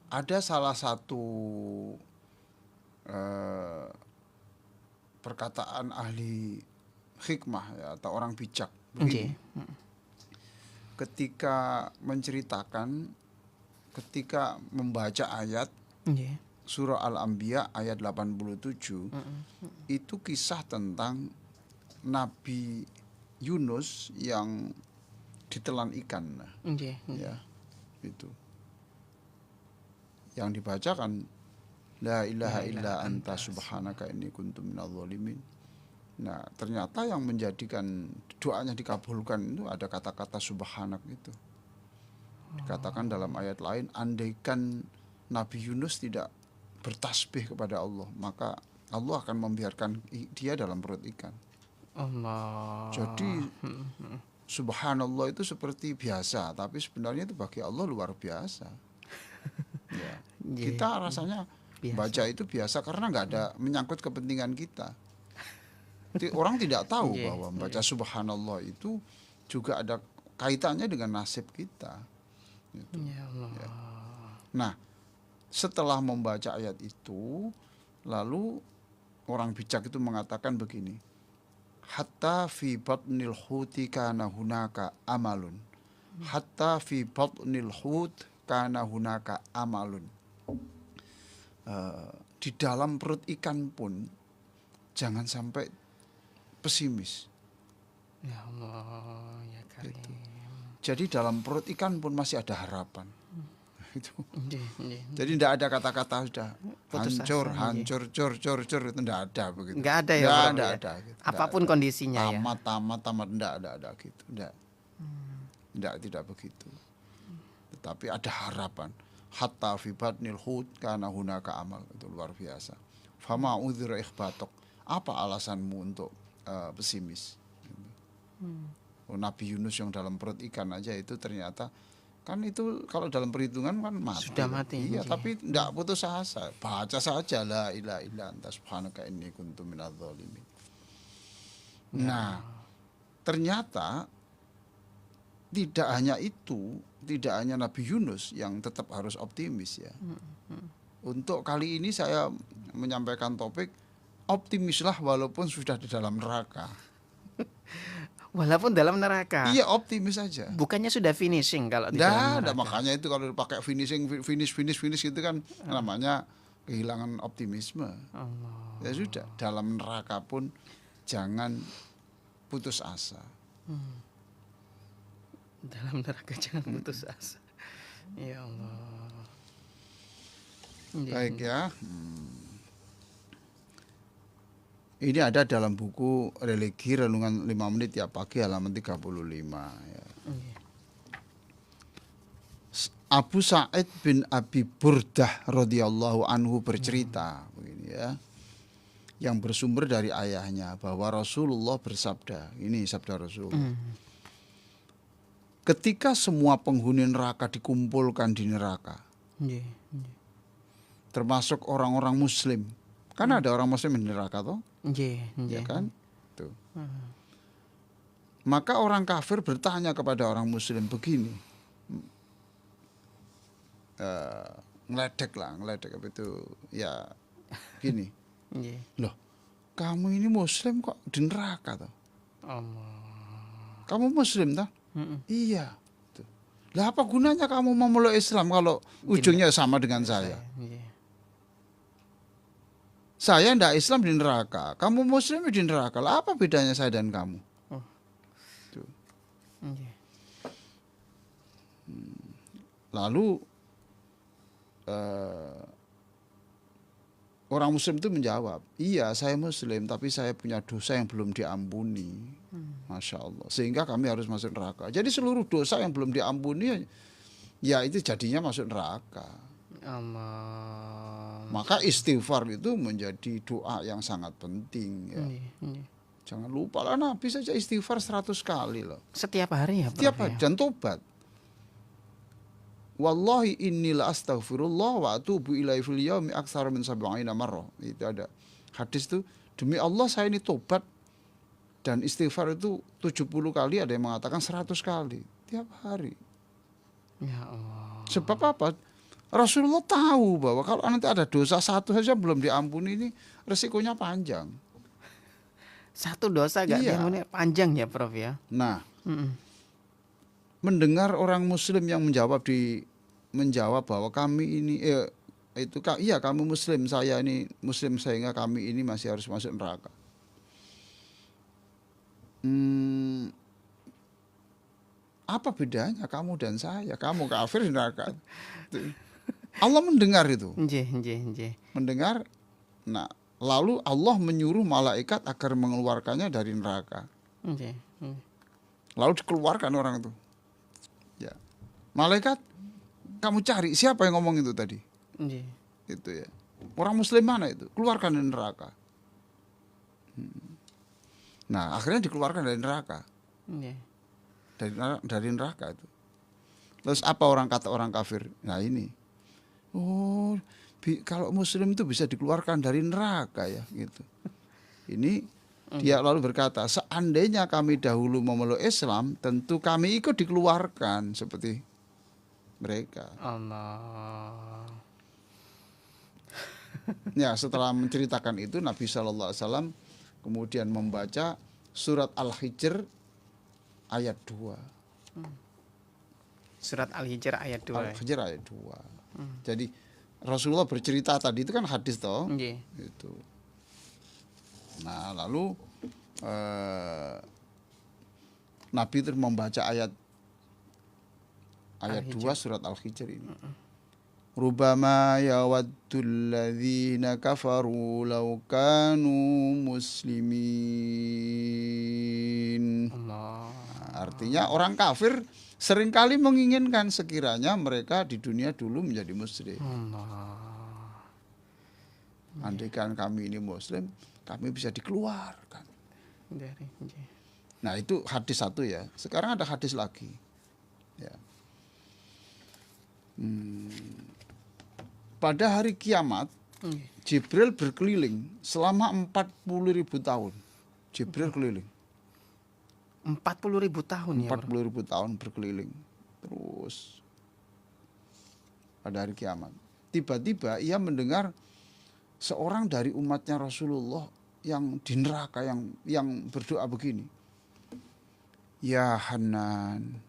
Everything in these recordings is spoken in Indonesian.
ada salah satu eh, perkataan ahli hikmah ya, atau orang bijak begini. Nggih. Ketika menceritakan, ketika membaca ayat Nggih. surah Al-Anbiya ayat 87, itu kisah tentang Nabi Yunus yang ditelan ikan. Nggih. Ya, itu. Yang dibacakan la ilaha illa anta subhanaka inni kuntu minadz zalimin. Nah, ternyata yang menjadikan doanya dikabulkan itu ada kata-kata subhanak itu. Dikatakan dalam ayat lain, andaikan Nabi Yunus tidak bertasbih kepada Allah, maka Allah akan membiarkan dia dalam perut ikan. Allah. Jadi subhanallah itu seperti biasa, tapi sebenarnya itu bagi Allah luar biasa. Ya. Nggih. Kita rasanya Biasa. baca itu biasa karena nggak ada menyangkut kepentingan kita. Orang tidak tahu Nggih, bahwa membaca subhanallah itu juga ada kaitannya dengan nasib kita. Gitu. Ya Allah. Ya. Nah, setelah membaca ayat itu, lalu orang bijak itu mengatakan begini, hatta fi batnil huti kana hunaka amalun. Hatta fi batnil hut kana hunaka amalun. Di dalam perut ikan pun jangan sampai pesimis. Ya Allah, ya Karim. Jadi dalam perut ikan pun masih ada harapan. Itu. Nggih, nggih. Jadi tidak ada kata-kata sudah Putus hancur, asa, hancur, cur, itu tidak ada begitu. Nggak ada ya, Nggak Prof, ada, ya? ada. Gitu. Apapun Nggak ada. kondisinya ya. Tamat, tidak ada gitu. Tidak begitu. Tetapi ada harapan. Hatta fi batnil hut kana hunaka amal. Itu luar biasa. Fama udhira ikhbatok. Apa alasanmu untuk pesimis? Nabi Yunus yang dalam perut ikan aja itu ternyata kan itu kalau dalam perhitungan kan mati. Sudah mati. Iya, tapi tidak putus asa. Baca saja la ilaha illa anta subhanaka inni kuntu minadz zalimin. Nah, ternyata tidak hanya itu, tidak hanya Nabi Yunus yang tetap harus optimis ya. Untuk kali ini saya menyampaikan topik optimislah walaupun sudah di dalam neraka. Walaupun dalam neraka. Iya, optimis saja. Bukannya sudah finishing kalau di dalam Nah, neraka. makanya itu kalau dipakai finish gitu kan namanya kehilangan optimisme. Allah. Ya sudah, dalam neraka pun jangan putus asa. Dalam neraka jangan putus asa. Ya Allah. Baik ya. Ini ada dalam buku Religi Renungan 5 Menit Tiap Pagi halaman 35 ya. Abu Sa'id bin Abi Burdah radhiyallahu anhu bercerita begini ya. Yang bersumber dari ayahnya bahwa Rasulullah bersabda, ini sabda Rasulullah. Ketika semua penghuni neraka dikumpulkan di neraka, termasuk orang-orang muslim. Kan ada orang muslim di neraka toh? Ya kan? Tuh. Maka orang kafir bertanya kepada orang muslim begini. Ngeledek apa itu? Ya gini. Loh, kamu ini muslim kok di neraka toh? Allah. Kamu muslim toh? Iya. Tuh. Lah apa gunanya kamu memeluk Islam kalau ujungnya sama dengan saya? Saya ndak Islam di neraka, kamu muslim di neraka. Lah apa bedanya saya dan kamu? Tuh. Lalu orang muslim itu menjawab, iya saya muslim tapi saya punya dosa yang belum diampuni. Masya Allah. Sehingga kami harus masuk neraka. Jadi seluruh dosa yang belum diampuni ya itu jadinya masuk neraka. Allah. Maka istighfar itu menjadi doa yang sangat penting ya. Jangan lupa lah, Nabi saja istighfar 100 kali loh. Setiap hari ya, Prof, Setiap hari ya? dan tobat. Wallahi innila astaghfirullah wa atubu ilaihi fil yaumi aktsara min 70 marrah. Itu ada hadis tuh, demi Allah saya ini tobat dan istighfar itu 70 kali, ada yang mengatakan 100 kali tiap hari. Ya Allah. Sebab apa? Rasulullah tahu bahwa kalau nanti ada dosa satu saja belum diampuni, ini resikonya panjang. Satu dosa gak Iya. diampuni panjang ya Prof ya. Nah, Mm-mm. mendengar orang Muslim yang menjawab bahwa kami ini iya kamu Muslim, saya ini Muslim sehingga kami ini masih harus masuk neraka. Apa bedanya kamu dan saya? Kamu kafir di neraka. Allah mendengar itu. Nggih, nggih, nggih. Mendengar. Nah, lalu Allah menyuruh malaikat agar mengeluarkannya dari neraka. Nggih. Lalu dikeluarkan orang itu. Ya. Malaikat, kamu cari siapa yang ngomong itu tadi? Nggih. Itu ya. Orang Muslim mana itu? Keluarkan dari neraka. Nah, akhirnya dikeluarkan dari neraka. Nggih. Dari neraka itu. Terus apa kata orang kafir? Nah ini, oh kalau Muslim itu bisa dikeluarkan dari neraka ya gitu. Ini dia lalu berkata, seandainya kami dahulu memeluk Islam, tentu kami ikut dikeluarkan seperti mereka. Allah. Ya setelah menceritakan itu Nabi SAW kemudian membaca surat Al-Hijr ayat 2. Surat Al-Hijr ayat 2. Al-Hijr ayat 2. Jadi Rasulullah bercerita tadi itu kan hadis toh. Nggih. Itu. Nah, lalu Nabi terus membaca ayat 2 surat Al-Hijr ini. Rubama yawaddul ladzina kafaru law kanu muslimin. Allah. Artinya orang kafir seringkali menginginkan sekiranya mereka di dunia dulu menjadi muslim. Allah. Andaikan kami ini muslim, kami bisa dikeluarkan. Dari nggih. Nah itu hadis satu ya. Sekarang ada hadis lagi. Ya. Pada hari kiamat, Nggih. Jibril berkeliling selama 40.000 tahun. Jibril keliling. 40.000 tahun ya. 40.000 tahun berkeliling terus pada hari kiamat. Tiba-tiba ia mendengar seorang dari umatnya Rasulullah yang di neraka yang berdoa begini. Ya Hanan,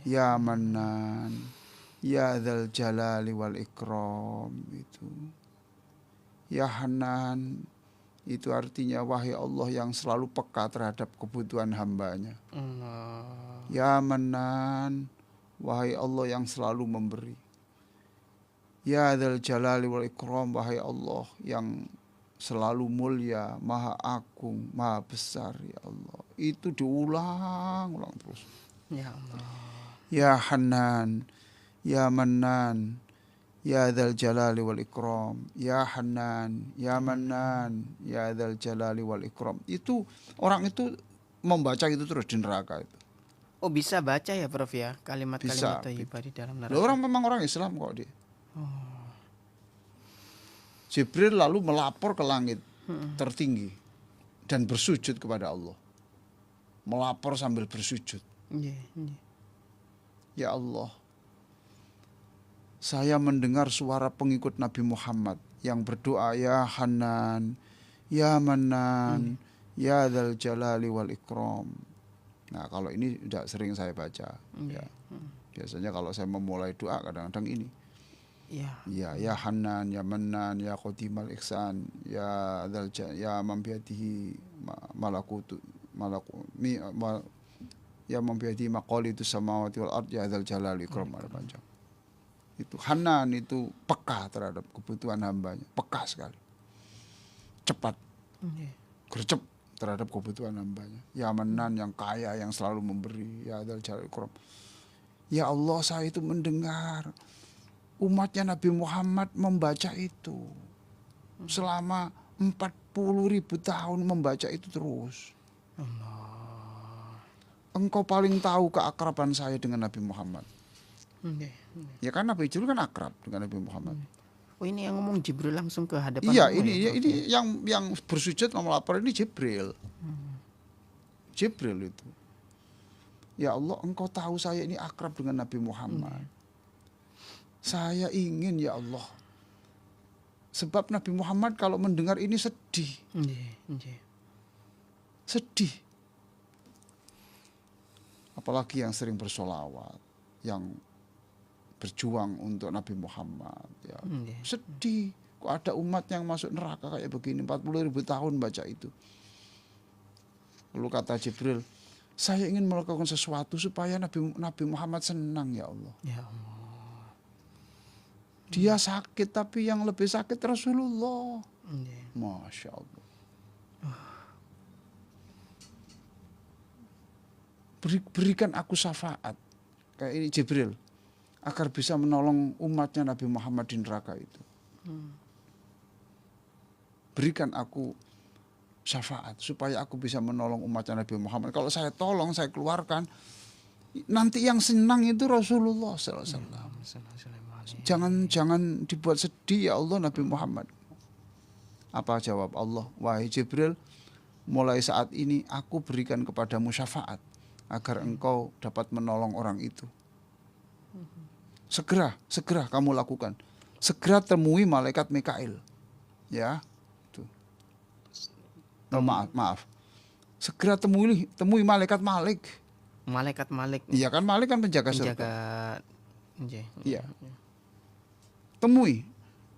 ya Manan, ya Dzal Jalali wal Ikram itu. Ya Hanan itu artinya wahai Allah yang selalu peka terhadap kebutuhan hambanya. Allah. Ya Manan, wahai Allah yang selalu memberi. Ya Dzal Jalali wal Ikram, wahai Allah yang selalu mulia, maha agung, maha besar ya Allah. Itu diulang-ulang terus. Ya Allah. Ya Hanan, ya Manan, ya Dzal Jalali wal Ikram, ya Hanan, ya Manan, ya Dzal Jalali wal Ikram. Itu orang itu membaca itu terus di neraka itu. Oh bisa baca ya Prof ya kalimat-kalimat Bisa. thayyibah di dalam neraka. Loh, orang memang orang Islam kok dia. Jibril lalu melapor ke langit tertinggi dan bersujud kepada Allah. Melapor sambil bersujud. Nggih, nggih. Ya Allah, saya mendengar suara pengikut Nabi Muhammad yang berdoa ya Hanan, ya Manan, ya Dzal Jalali wal Ikram. Nah kalau ini sudah sering saya baca. Ya. Biasanya kalau saya memulai doa kadang-kadang ini. Ya. Ya Hanan, ya Manan, ya Qadimal Ihsan, ya Dzal ya man biyadihi malakutu ya man biyadihi maqalitus samawati wal ard ya Dzal Jalali Ikram ada panjang. Itu Hanan itu peka terhadap kebutuhan hambanya, peka sekali, cepat, gercep terhadap kebutuhan hambanya. Ya Manan yang kaya yang selalu memberi, ya Dzal Jalali Ikram. Ya Allah saya itu mendengar umatnya Nabi Muhammad membaca itu selama 40.000 tahun membaca itu terus. Allah. Engkau paling tahu keakraban saya dengan Nabi Muhammad. Ya kan Nabi Jibril kan akrab dengan Nabi Muhammad. Oh ini yang ngomong Jibril langsung ke hadapan Iya Allah ya, Prof? ini yang bersujud melapor ini Jibril. Jibril itu. Ya Allah engkau tahu saya ini akrab dengan Nabi Muhammad. Saya ingin ya Allah. Sebab Nabi Muhammad kalau mendengar ini sedih. Sedih. Apalagi yang sering bersolawat, yang berjuang untuk Nabi Muhammad. Ya. Sedih. Kok ada umat yang masuk neraka kayak begini, 40.000 tahun baca itu. Lalu kata Jibril, saya ingin melakukan sesuatu supaya Nabi Muhammad senang ya Allah. Ya Allah. Dia sakit tapi yang lebih sakit Rasulullah. Masya Allah. Berikan aku syafaat kayak ini Jibril agar bisa menolong umatnya Nabi Muhammad di neraka itu. Berikan aku syafaat supaya aku bisa menolong umatnya Nabi Muhammad. Kalau saya tolong, saya keluarkan, nanti yang senang itu Rasulullah SAW. Jangan dibuat sedih ya Allah Nabi Muhammad. Apa jawab Allah? Wahai Jibril, mulai saat ini aku berikan kepadamu syafaat agar engkau dapat menolong orang itu. Segera kamu lakukan. Segera temui malaikat Mikail. Ya. Tuh. Oh, maaf. Segera temui malaikat Malik. Malaikat Malik. Iya kan, Malik kan penjaga surga. Iya. Temui.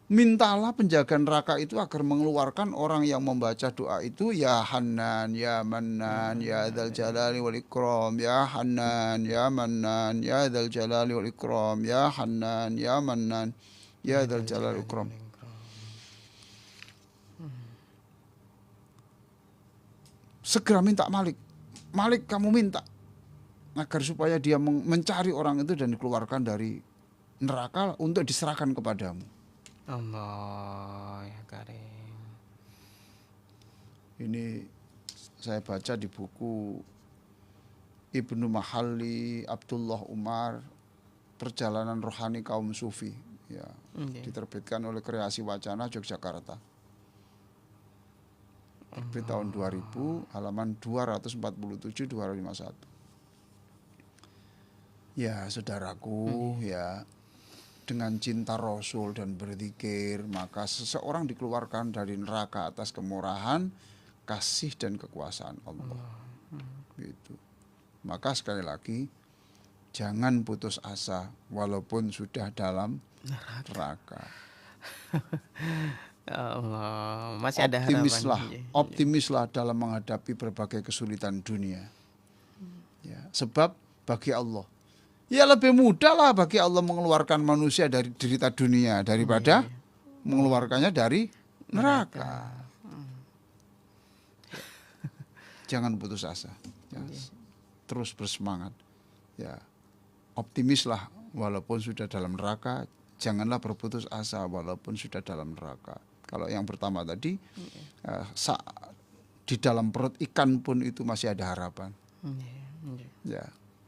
Mintalah penjaga neraka itu agar mengeluarkan orang yang membaca doa itu, ya Hanan, ya Mannan, ya Dzal Jalali wal Ikram, ya Hanan, ya Mannan, ya Dzal Jalali wal Ikram, ya Hanan, ya Mannan, ya Dzal Jalali wal Ikram. Segera minta Malik. Malik kamu minta agar supaya dia mencari orang itu dan dikeluarkan dari neraka untuk diserahkan kepadamu. Allah ya Karim. Ini saya baca di buku Ibnu Mahalli, Abdullah Umar, Perjalanan Rohani Kaum Sufi, ya, diterbitkan oleh Kreasi Wacana Yogyakarta. Terbit tahun 2000, halaman 247-251. Ya, saudaraku, ya. Dengan cinta Rasul dan berzikir, maka seseorang dikeluarkan dari neraka atas kemurahan, kasih dan kekuasaan Allah. Gitu. Maka sekali lagi, jangan putus asa walaupun sudah dalam neraka. Allah, masih ada harapan. Optimislah dalam menghadapi berbagai kesulitan dunia. Ya, sebab bagi Allah, ya lebih mudah lah bagi Allah mengeluarkan manusia dari derita dunia daripada mengeluarkannya dari neraka. Jangan putus asa. Ya. Terus bersemangat. Ya. Optimislah walaupun sudah dalam neraka. Janganlah berputus asa walaupun sudah dalam neraka. Kalau yang pertama tadi, di dalam perut ikan pun itu masih ada harapan. Ya.